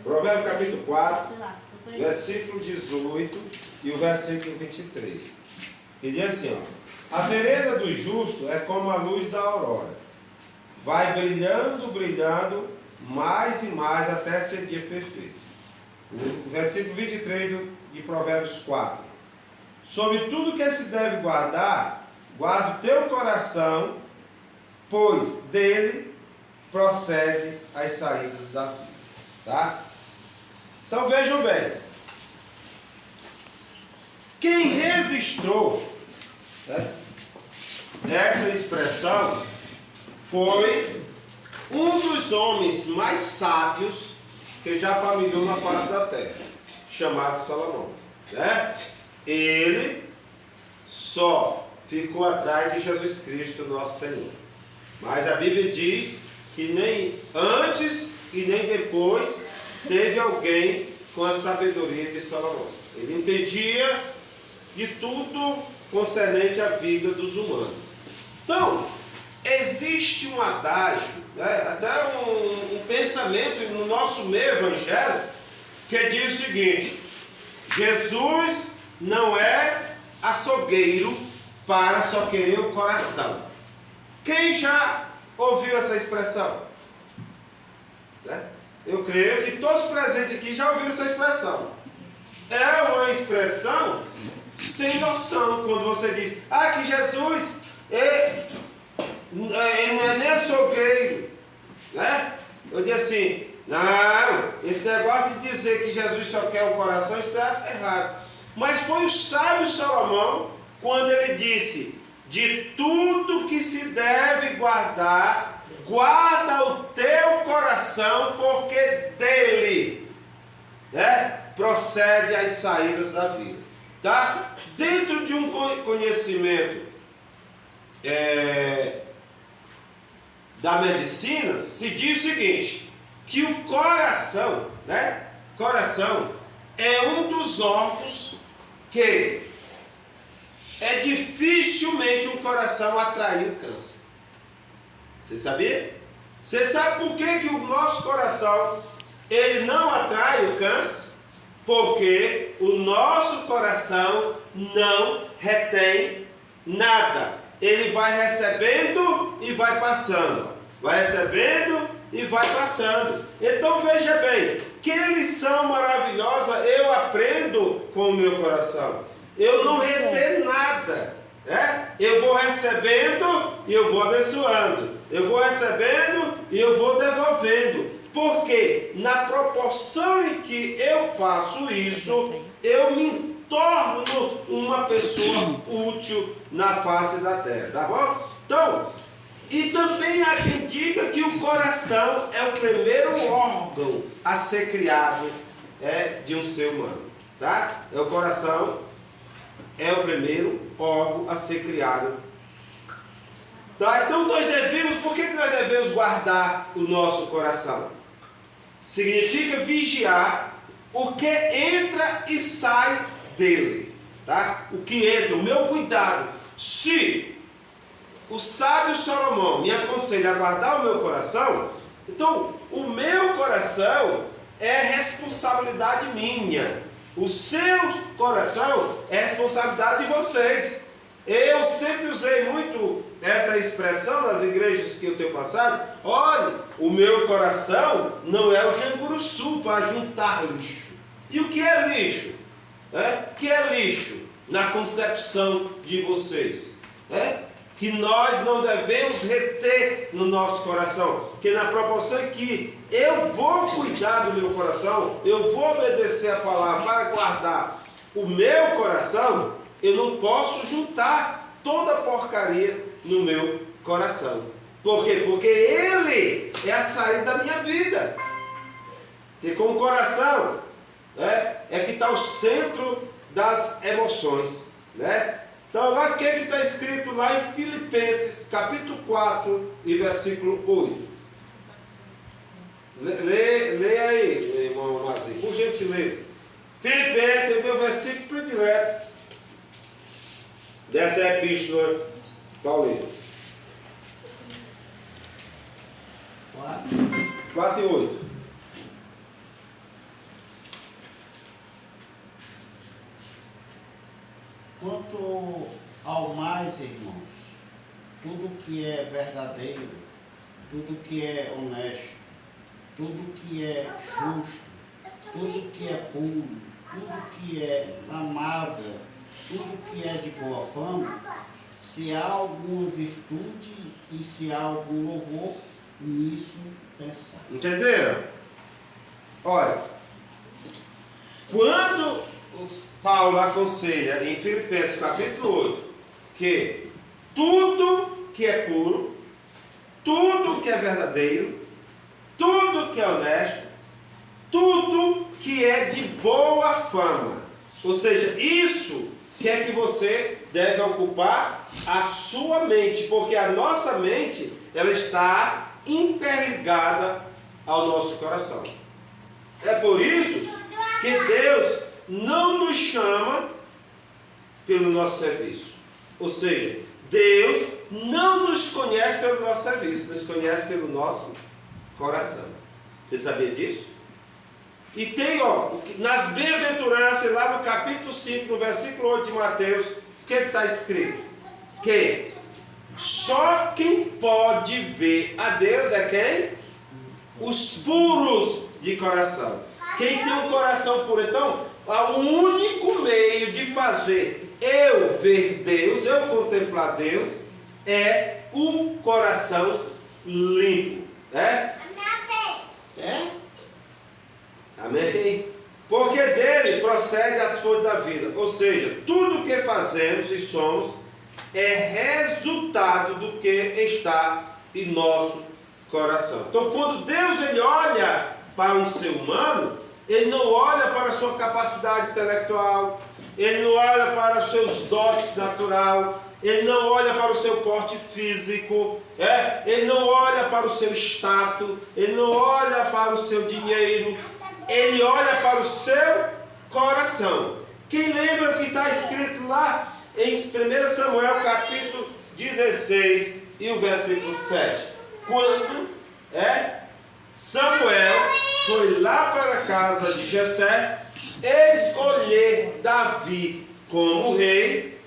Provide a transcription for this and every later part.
Provérbios capítulo 4, versículo 18 e o versículo 23. Que diz assim, ó: a vereda do justo é como a luz da aurora, vai brilhando, brilhando, mais e mais até ser dia perfeito. O versículo 23 de Provérbios 4. Sobre tudo que se deve guardar, guarda o teu coração, pois dele procede as saídas da vida. Tá? Então vejam bem. Quem registrou, né, essa expressão foi um dos homens mais sábios que já caminhou na face da terra, chamado Salomão. Né? Ele só ficou atrás de Jesus Cristo, nosso Senhor. Mas a Bíblia diz que nem antes e nem depois teve alguém com a sabedoria de Salomão. Ele entendia de tudo concernente à vida dos humanos. Então, existe um adágio, né, até um pensamento no nosso meio evangélico, que diz o seguinte: Jesus não é açougueiro para só querer o coração. Quem já ouviu essa expressão? Né? Eu creio que todos presentes aqui já ouviram essa expressão. É uma expressão sem noção, quando você diz, que Jesus não é nem açougueiro. Né? Eu digo assim, não, esse negócio de dizer que Jesus só quer o coração está errado. Mas foi o sábio Salomão, quando ele disse, de tudo que se deve guardar, guarda o teu coração, porque dele, né, procede as saídas da vida. Tá? Dentro de um conhecimento da medicina, se diz o seguinte, que o coração, né, coração é um dos órgãos que é dificilmente um coração atrair o câncer. Você sabia? Você sabe por que o nosso coração ele não atrai o câncer? Porque o nosso coração não retém nada. Ele vai recebendo e vai passando. Vai recebendo e vai passando. Então veja bem, que lição maravilhosa eu aprendo com o meu coração. Eu não retenho nada. Né? Eu vou recebendo e eu vou abençoando. Eu vou recebendo e eu vou devolvendo. Porque na proporção em que eu faço isso, eu me torno uma pessoa útil na face da terra. Tá bom? Então, e também há quem diga que o coração é o primeiro órgão a ser criado de um ser humano. Tá? O coração é o primeiro órgão a ser criado. Tá? Então nós devemos, por que nós devemos guardar o nosso coração? Significa vigiar o que entra e sai dele. Tá? O que entra, o meu cuidado. Se o sábio Salomão me aconselha a guardar o meu coração, então o meu coração é responsabilidade minha. O seu coração é responsabilidade de vocês. Eu sempre usei muito essa expressão nas igrejas que eu tenho passado. Olha, o meu coração não é o janguruçu para juntar lixo. E o que é lixo? O que é lixo na concepção de vocês? Que nós não devemos reter no nosso coração. Que na proporção em que eu vou cuidar do meu coração, eu vou obedecer a palavra para guardar o meu coração, eu não posso juntar toda a porcaria no meu coração. Por quê? Porque ele é a saída da minha vida. E com o coração é que está o centro das emoções. Né? Então, lá o que está escrito lá em Filipenses, capítulo 4 e versículo 8. Lê aí, irmão Marcinho, por gentileza. Filipenses é o meu versículo predileto dessa epístola paulina. 4 e 8. ao mais, irmãos, tudo que é verdadeiro, tudo que é honesto, tudo que é justo, tudo que é puro, tudo que é amável, tudo que é de boa fama, se há alguma virtude e se há algum louvor, nisso pensar. Entenderam? Olha, quando Paulo aconselha em Filipenses capítulo 8 que tudo que é puro, tudo que é verdadeiro, tudo que é honesto, tudo que é de boa fama, ou seja, isso quer que você deve ocupar a sua mente, porque a nossa mente, ela está interligada ao nosso coração. É por isso que Deus não nos chama pelo nosso serviço. Ou seja, Deus não nos conhece pelo nosso serviço, nos conhece pelo nosso coração. Você sabia disso? E tem, nas bem-aventuranças, lá no capítulo 5, no versículo 8 de Mateus, o que está escrito? Que só quem pode ver a Deus é quem? Os puros de coração. Quem tem um coração puro, então, o único meio de fazer eu ver Deus, eu contemplar Deus, é o coração limpo. É? Amém? Porque dele procede as fontes da vida. Ou seja, tudo o que fazemos e somos é resultado do que está em nosso coração. Então, quando Deus ele olha para um ser humano, ele não olha para a sua capacidade intelectual, ele não olha para os seus dotes natural, ele não olha para o seu porte físico, ele não olha para o seu status, ele não olha para o seu dinheiro, ele olha para o seu coração. Quem lembra o que está escrito lá em 1 Samuel capítulo 16 e o versículo 7? Quando Samuel foi lá para a casa de Jessé escolher Davi como rei,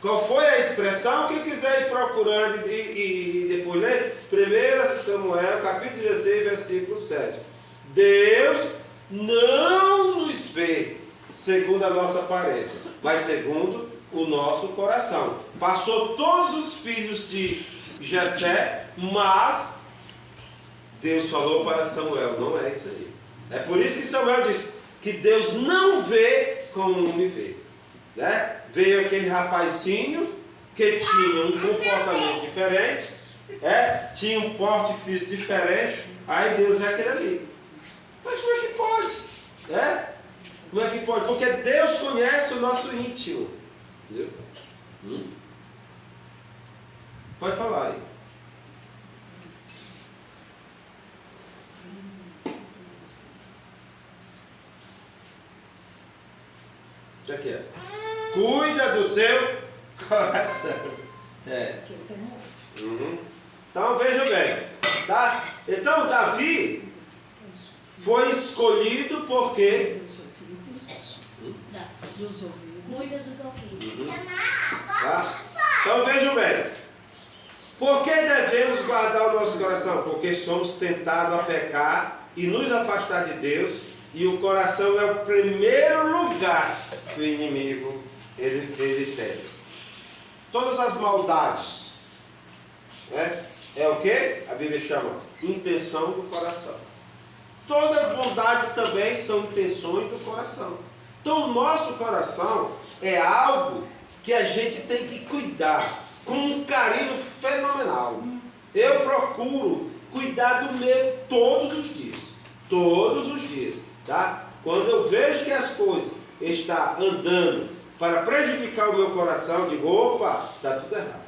qual foi a expressão? Quem quiser ir procurando e depois ler, 1 Samuel capítulo 16, versículo 7. Deus não nos vê segundo a nossa aparência, mas segundo o nosso coração. Passou todos os filhos de Jessé, mas Deus falou para Samuel, não é isso aí. É por isso que Samuel diz que Deus não vê como me vê. Veio aquele rapazinho que tinha um comportamento diferente, tinha um porte físico diferente, aí Deus é aquele ali. Mas como é que pode? Como é que pode? Porque Deus conhece o nosso íntimo. Entendeu? Pode falar aí. Isso aqui é. Cuida do teu coração. Então veja bem. Tá? Então Davi foi escolhido porque Cuida dos ouvidos. Tá? Então vejam bem. Por que devemos guardar o nosso coração? Porque somos tentados a pecar e nos afastar de Deus, e o coração é o primeiro lugar que o inimigo ele tem. Todas as maldades é o que? A Bíblia chama intenção do coração. Todas as bondades também são intenções do coração. Então o nosso coração é algo que a gente tem que cuidar com um carinho fenomenal. Eu procuro cuidar do meu todos os dias. Todos os dias. Tá? Quando eu vejo que as coisas estão andando para prejudicar o meu coração, eu digo, opa, está tudo errado.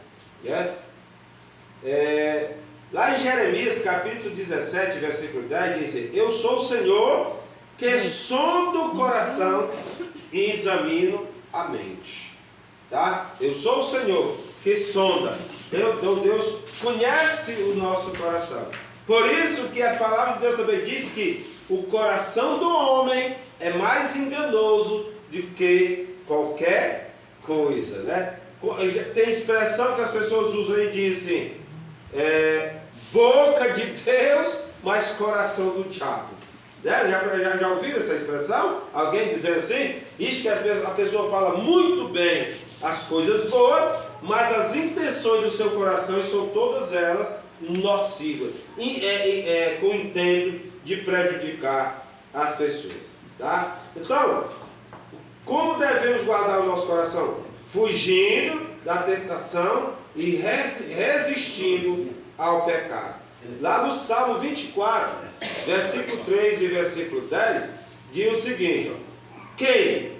Lá em Jeremias capítulo 17, versículo 10, diz: eu sou o Senhor que sondo o coração e examino a mente. Tá? Eu sou o Senhor que sonda. Deus conhece o nosso coração. Por isso que a palavra de Deus também diz que o coração do homem é mais enganoso do que qualquer coisa, Tem expressão que as pessoas usam e dizem boca de Deus, mas coração do diabo. Né? Já ouviram essa expressão? Alguém dizendo assim? Diz que a pessoa fala muito bem as coisas boas, mas as intenções do seu coração são todas elas nocivas, com o intento de prejudicar as pessoas. Tá? Então, como devemos guardar o nosso coração? Fugindo da tentação e resistindo ao pecado. Lá no Salmo 24, versículo 3 e versículo 10, diz o seguinte: quem?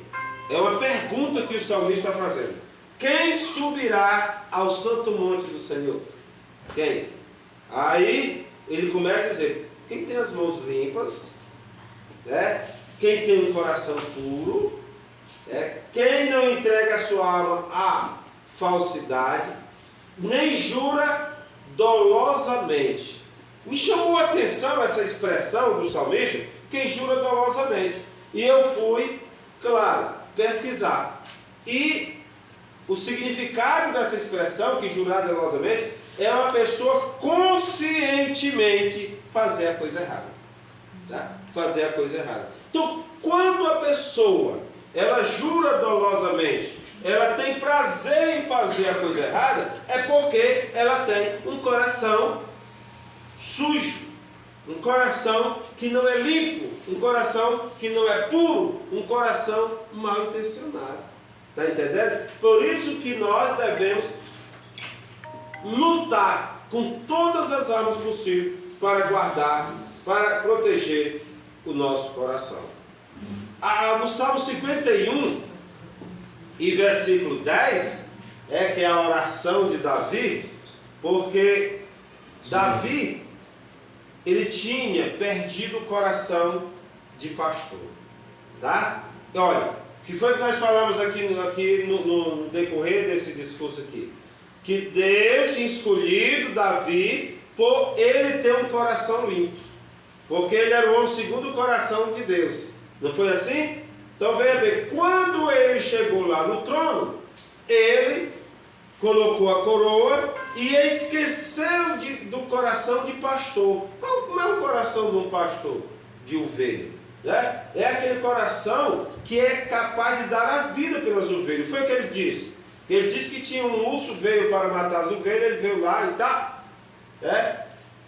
É uma pergunta que o salmista está fazendo. Quem subirá ao santo monte do Senhor? Quem? Aí ele começa a dizer: quem tem as mãos limpas, né? Quem tem um coração puro, quem não entrega a sua alma à falsidade, nem jura dolosamente. Me chamou a atenção essa expressão do salmista, quem jura dolosamente. E eu fui, claro, pesquisar. E o significado dessa expressão, que jurar dolosamente, é uma pessoa conscientemente fazer a coisa errada. Tá? Fazer a coisa errada. Então, quando a pessoa ela jura dolosamente, ela tem prazer em fazer a coisa errada, é porque ela tem um coração sujo, um coração que não é limpo, um coração que não é puro, um coração mal intencionado. Está entendendo? Por isso que nós devemos lutar com todas as armas possíveis para guardar, para proteger o nosso coração. No Salmo 51 e versículo 10, que é a oração de Davi, porque Davi, ele tinha perdido o coração de pastor. Tá? Olha, o que foi que nós falamos aqui no decorrer desse discurso aqui? Que Deus tinha escolhido Davi por ele ter um coração limpo. Porque ele era o homem segundo o coração de Deus. Não foi assim? Então veja bem, quando ele chegou lá no trono, ele colocou a coroa e esqueceu do coração de pastor. Como é o coração de um pastor? De ovelha. Né? É aquele coração que é capaz de dar a vida pelas ovelhas. Foi o que ele disse. Ele disse que tinha um urso, veio para matar as ovelhas, ele veio lá e tá.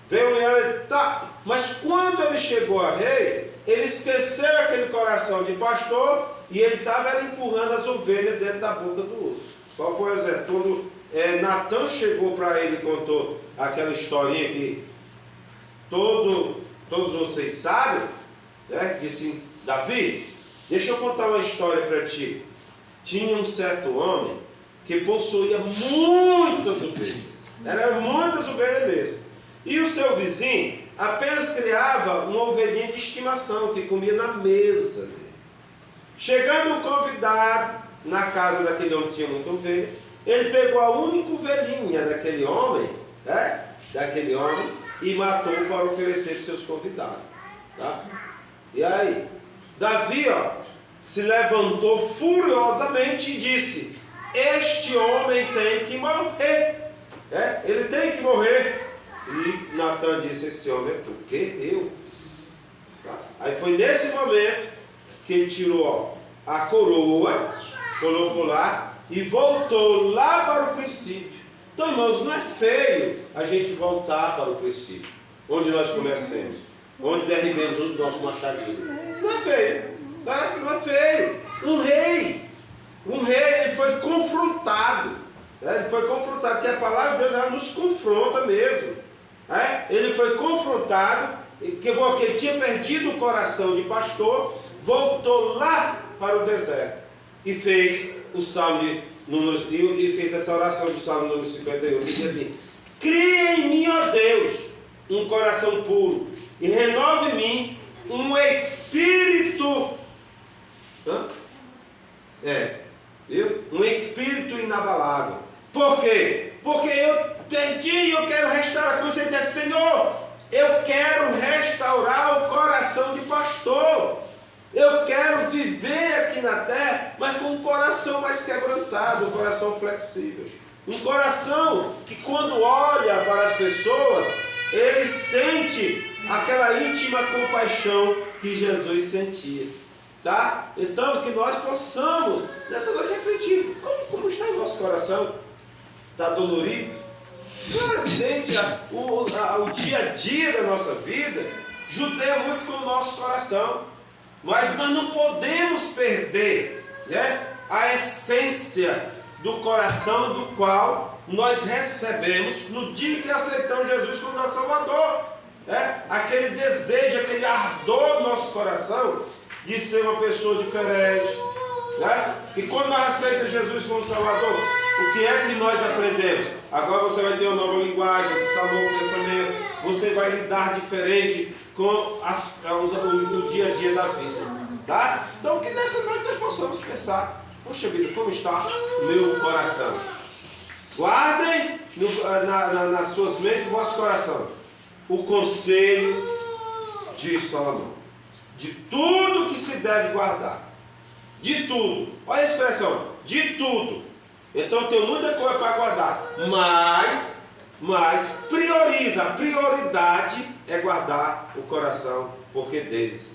Veio o leão e tá. Mas quando ele chegou a rei, ele esqueceu aquele coração de pastor e ele estava empurrando as ovelhas dentro da boca do urso. Qual foi o exemplo? Quando Natan chegou para ele e contou aquela historinha que todos vocês sabem, né? Disse: Davi, deixa eu contar uma história para ti. Tinha um certo homem que possuía muitas ovelhas. Eram muitas ovelhas mesmo. E o seu vizinho apenas criava uma ovelhinha de estimação que comia na mesa dele. Chegando um convidado na casa daquele homem que tinha muita ovelha, ele pegou a única ovelhinha daquele homem, e matou para oferecer para os seus convidados. Tá? E aí, Davi se levantou furiosamente e disse: este homem tem que morrer. Ele tem que morrer. E Natan disse: esse homem é tu. Que? Eu? Tá? Aí foi nesse momento que ele tirou a coroa, colocou lá e voltou lá para o princípio. Então, irmãos, não é feio a gente voltar para o princípio, onde nós começamos, onde derribamos o nosso machadinho. Não é feio, tá? Não é feio. Um rei, ele foi confrontado. Ele foi confrontado, porque a palavra de Deus ela nos confronta mesmo. Ele foi confrontado, porque ele tinha perdido o coração de pastor, voltou lá para o deserto e fez o salmo e fez essa oração do salmo número 51, que diz assim: cria em mim, ó Deus, um coração puro e renove em mim um espírito um espírito inabalável. Por quê? Porque eu perdi e eu quero restaurar. Como você diz: Senhor, eu quero restaurar o coração de pastor. Eu quero viver aqui na terra, mas com um coração mais quebrantado, um coração flexível. Um coração que quando olha para as pessoas, ele sente aquela íntima compaixão que Jesus sentia. Tá? Então que nós possamos, nessa noite, refletir, como está o nosso coração? Está dolorido? Não é evidente, o dia a dia da nossa vida judia muito com o nosso coração. Mas nós não podemos perder, né, a essência do coração do qual nós recebemos no dia que aceitamos Jesus como nosso Salvador. Né? Aquele desejo, aquele ardor do nosso coração de ser uma pessoa diferente. Né? E quando nós aceitamos Jesus como Salvador, o que é que nós aprendemos? Agora você vai ter uma nova linguagem, você está novo pensamento, você vai lidar diferente com o dia a dia da vida. Tá? Então que nessa noite nós possamos pensar, poxa vida, como está o meu coração? Guardem nas suas mentes, no vosso coração, o conselho de Salomão. De tudo que se deve guardar. De tudo. Olha a expressão, de tudo. Então tem muita coisa para guardar. Mas prioriza, a prioridade é guardar o coração, porque deles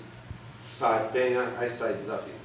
tem as saídas da vida.